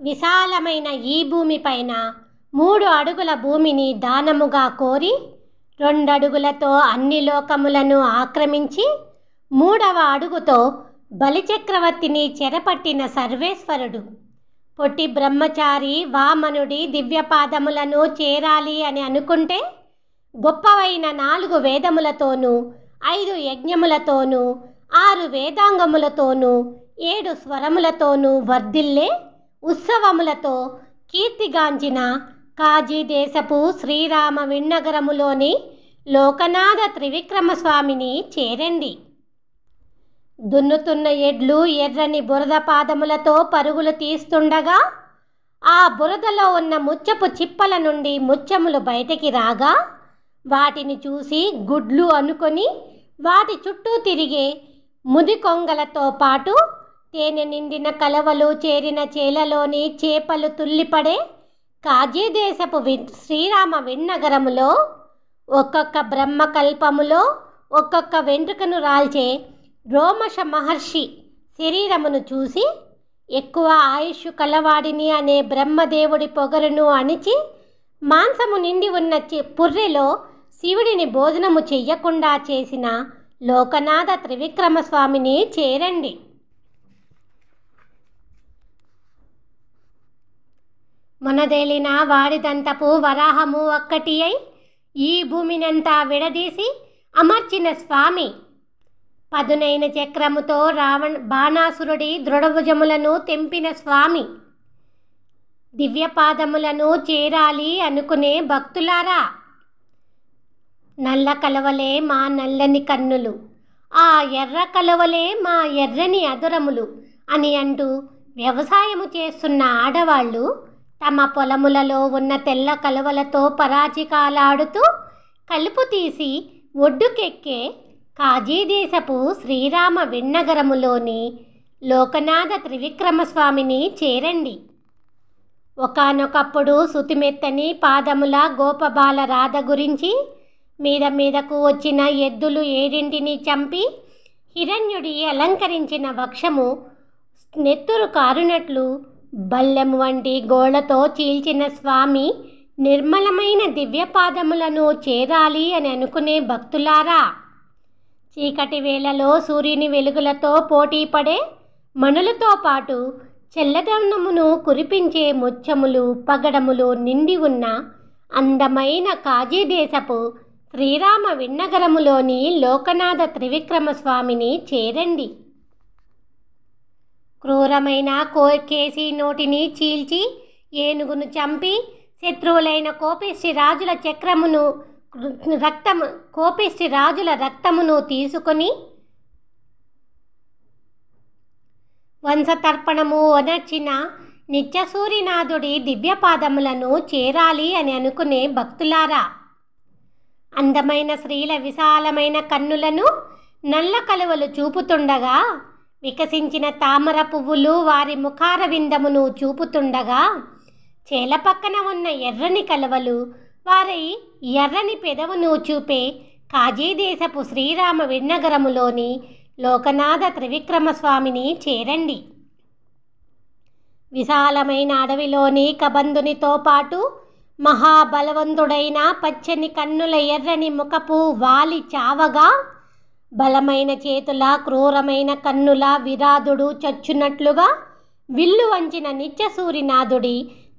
విశాలమైన ఈ భూమిపైన 3 అడుగుల భూమిని దానముగా కోరి 2 అడుగులతో అన్ని లోకములను ఆక్రమించి 3వ అడుగుతో బలిచక్రవర్తిని చెరపట్టిన సర్వేశ్వరుడు పొట్టి బ్రహ్మచారి వామనుడి దివ్యపాదములను చేరాలి అని అనుకుంటే గొప్పవైన 4 వేదములతోనూ 5 యజ్ఞములతోనూ 6 వేదాంగములతోనూ 7 స్వరములతోనూ వర్ధిల్లే ఉత్సవములతో కీర్తిగాంచిన కాజీదేశపు శ్రీరామ విన్నగరములోని లోకనాథ త్రివిక్రమస్వామిని చేరండి. దున్నుతున్న ఎడ్లు ఎర్రని బురద పాదములతో పరుగులు తీస్తుండగా ఆ బురదలో ఉన్న ముచ్చపు చిప్పల నుండి ముత్యములు బయటికి రాగా వాటిని చూసి గుడ్లు అనుకొని వాటి చుట్టూ తిరిగే ముది కొంగలతో పాటు తేనె నిండిన కలవలు చేరిన చేలలోని చేపలు తుల్లిపడే కాజీదేశపు శ్రీరామ విన్నగరములో ఒక్కొక్క బ్రహ్మకల్పములో ఒక్కొక్క వెంట్రుకను రాల్చే రోమశ మహర్షి శరీరమును చూసి ఎక్కువ ఆయుష్ కలవాడిని అనే బ్రహ్మదేవుడి పొగరును అణిచి మాంసము నిండి ఉన్న పుర్రెలో శివుడిని భోజనము చెయ్యకుండా చేసిన లోకనాథ త్రివిక్రమస్వామిని చేరండి. మొనదేలిన వాడిదంతపు వరాహము ఒక్కటి అయి ఈ భూమినంతా విడదీసి అమర్చిన స్వామి పదునైన చక్రముతో బాణాసురుడి దృఢభుజములను తెంపిన స్వామి దివ్యపాదములను చేరాలి అనుకునే భక్తులారా, నల్ల కలవలే మా నల్లని కన్నులు, ఆ ఎర్ర కలవలే మా ఎర్రని అదురములు అని అంటూ వ్యవసాయము చేస్తున్న ఆడవాళ్ళు తమ పొలములలో ఉన్న తెల్ల కలువలతో పరాచికాలాడుతూ కలుపు తీసి ఒడ్డుకెక్కే కాజీదేశపు శ్రీరామ విన్నగరములోని లోకనాథ త్రివిక్రమస్వామిని చేరండి. ఒకానొకప్పుడు సుతిమెత్తని పాదముల గోపబాల రాధ గురించి మీదకు వచ్చిన ఎద్దులు 7 చంపి హిరణ్యుడి అలంకరించిన వక్షము నెత్తురు కారునట్లు బల్లెము వంటి గోళ్లతో చీల్చిన స్వామి నిర్మలమైన దివ్యపాదములను చేరాలి అని అనుకునే భక్తులారా, చీకటి వేళలో సూర్యుని వెలుగులతో పోటీపడే మణులతో పాటు చెల్లదనమును కురిపించే ముత్యములు పగడములు నిండి ఉన్న అందమైన కాజీదేశపు శ్రీరామ విన్నగరములోని లోకనాథ త్రివిక్రమస్వామిని చేరండి. క్రూరమైన కేసీ నోటిని చీల్చి ఏనుగును చంపి శత్రువులైన కోపిష్టి రాజుల రక్తమును తీసుకొని వంశతర్పణము ఒనర్చిన నిత్యసూరినాథుడి దివ్యపాదములను చేరాలి అని అనుకునే భక్తులారా, అందమైన స్త్రీల విశాలమైన కన్నులను నల్ల కలువలు చూపుతుండగా వికసించిన తామర పువ్వులు వారి ముఖార విందమును చూపుతుండగా చేల పక్కన ఉన్న ఎర్రని కలువలు వారి ఎర్రని పెదవును చూపే కాజీదేశపు శ్రీరామ విన్నగరములోని లోకనాథ త్రివిక్రమస్వామిని చేరండి. విశాలమైన అడవిలోని కబంధునితో పాటు మహాబలవంతుడైన పచ్చని కన్నుల ఎర్రని ముఖపు వాలి చావగా బలమైన చేతుల క్రూరమైన కన్నుల విరాధుడు చచ్చునట్లుగా విల్లు వంచిన నిత్యసూరినాథుడి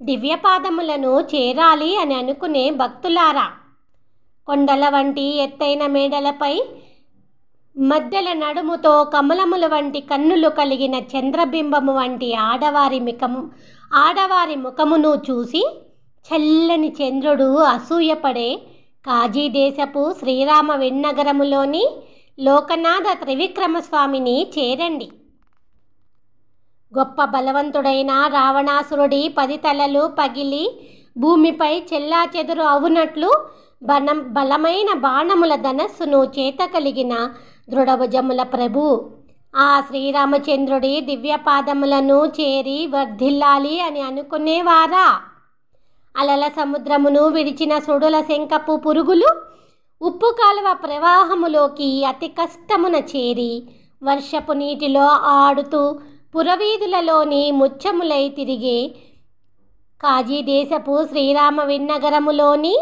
దివ్యపాదములను చేరాలి అని అనుకునే భక్తులారా, కొండల వంటి ఎత్తైన మేడలపై మధ్యల నడుముతో కమలముల వంటి కన్నులు కలిగిన చంద్రబింబము వంటి ఆడవారి ముఖమును చూసి చల్లని చంద్రుడు అసూయపడే కాజీదేశపు శ్రీరామ విన్నగరములోని లోకనాథ త్రివిక్రమస్వామిని చేరండి. గొప్ప బలవంతుడైన రావణాసురుడి 10 తలలు పగిలి భూమిపై చెల్లాచెదురు అవునట్లు బలమైన బాణముల ధనస్సును చేత కలిగిన దృఢభుజముల ప్రభు ఆ శ్రీరామచంద్రుడి దివ్యపాదములను చేరి వర్ధిల్లాలి అని అనుకునేవారా, అలల సముద్రమును విడిచిన సుడుల శంఖపు పురుగులు ఉప్పు కాలువ ప్రవాహములోకి అతి కష్టమున చేరి వర్షపు నీటిలో ఆడుతూ పురవీధులలోని ముత్యములై తిరిగే కాశీదేశపు శ్రీరామ విన్నగరములోని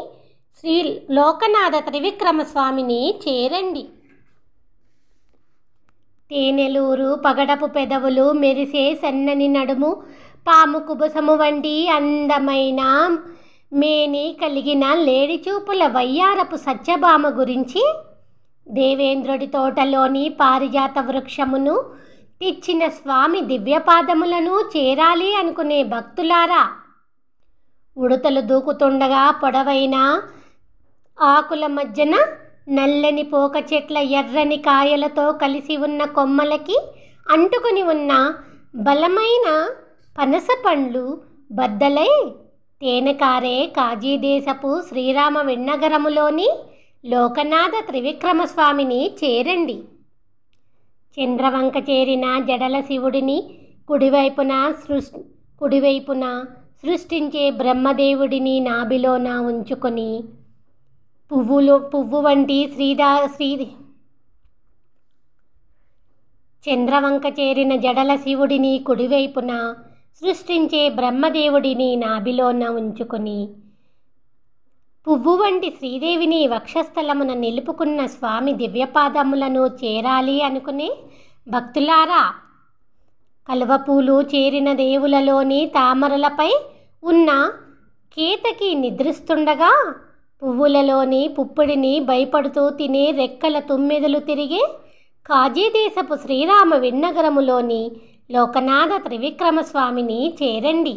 శ్రీ లోకనాథ త్రివిక్రమస్వామిని చేరండి. తేనెలూరు పగడపు పెదవులు మెరిసే సన్నని నడుము, పాము కుబుసము వంటి అందమైన మేని కలిగిన లేడి చూపుల వయ్యారపు సత్యభామ గురించి, దేవేంద్రుడి తోటలోని పారిజాత వృక్షమును తెచ్చిన స్వామి దివ్యపాదములను చేరాలి అనుకునే భక్తులారా, ఉడతలు దూకుతుండగా పొడవైన ఆకుల మధ్యన నల్లని పోక చెట్ల ఎర్రని కాయలతో కలిసి ఉన్న కొమ్మలకి అంటుకుని ఉన్న బలమైన పనస పండ్లు బద్దలై తేనెకారే కాశీదేశపు శ్రీరామ విన్నగరములోని లోకనాథ త్రివిక్రమస్వామిని చేరండి. చంద్రవంక చేరిన జడల శివుడిని కుడివైపున సృష్టించే బ్రహ్మదేవుడిని నాభిలోన ఉంచుకొని పువ్వు వంటి చంద్రవంక చేరిన జడల శివుడిని కుడివైపున సృష్టించే బ్రహ్మదేవుడిని నాభిలోన ఉంచుకొని పువ్వు వంటి శ్రీదేవిని వక్షస్థలమున నిలుపుకున్న స్వామి దివ్యపాదములను చేరాలి అనుకునే భక్తులారా, కలువపూలు చేరిన దేవులలోని తామరలపై ఉన్న కేతకి నిద్రిస్తుండగా పువ్వులలోని పుప్పొడిని భయపడుతూ తినే రెక్కల తుమ్మెదలు తిరిగే కాశీదేశపు శ్రీరామ విన్నగరములోని లోకనాథ త్రివిక్రమస్వామిని చేరండి.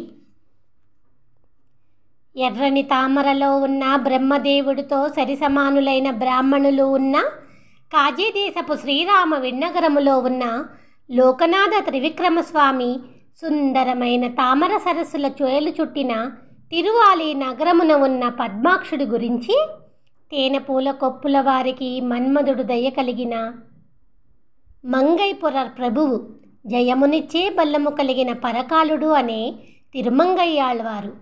ఎర్రని తామరలో ఉన్న బ్రహ్మదేవుడితో సరిసమానులైన బ్రాహ్మణులు ఉన్న కాశీదేశపు శ్రీరామ విన్నగరములో ఉన్న లోకనాథ త్రివిక్రమస్వామి సుందరమైన తామర సరస్సుల చోయలు చుట్టిన తిరువాలి నగరమున ఉన్న పద్మాక్షుడి గురించి, తేనెపూల కొప్పుల వారికి మన్మధుడు దయ కలిగిన మంగైపుర ప్రభువు, జయమునిచ్చే బల్లము కలిగిన పరకాలుడు అనే తిరుమంగయ్యాళ్వారు,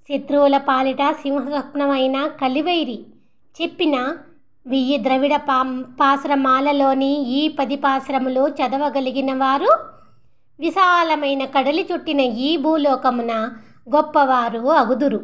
శత్రువుల పాలిట సింహస్వప్నమైన కలివైరి చెప్పిన 1000 ద్రవిడ పాశ్రమాలలోని ఈ 10 పాశ్రములు చదవగలిగిన వారు విశాలమైన కడలి చుట్టిన ఈ భూలోకమున గొప్పవారు అగుదురు.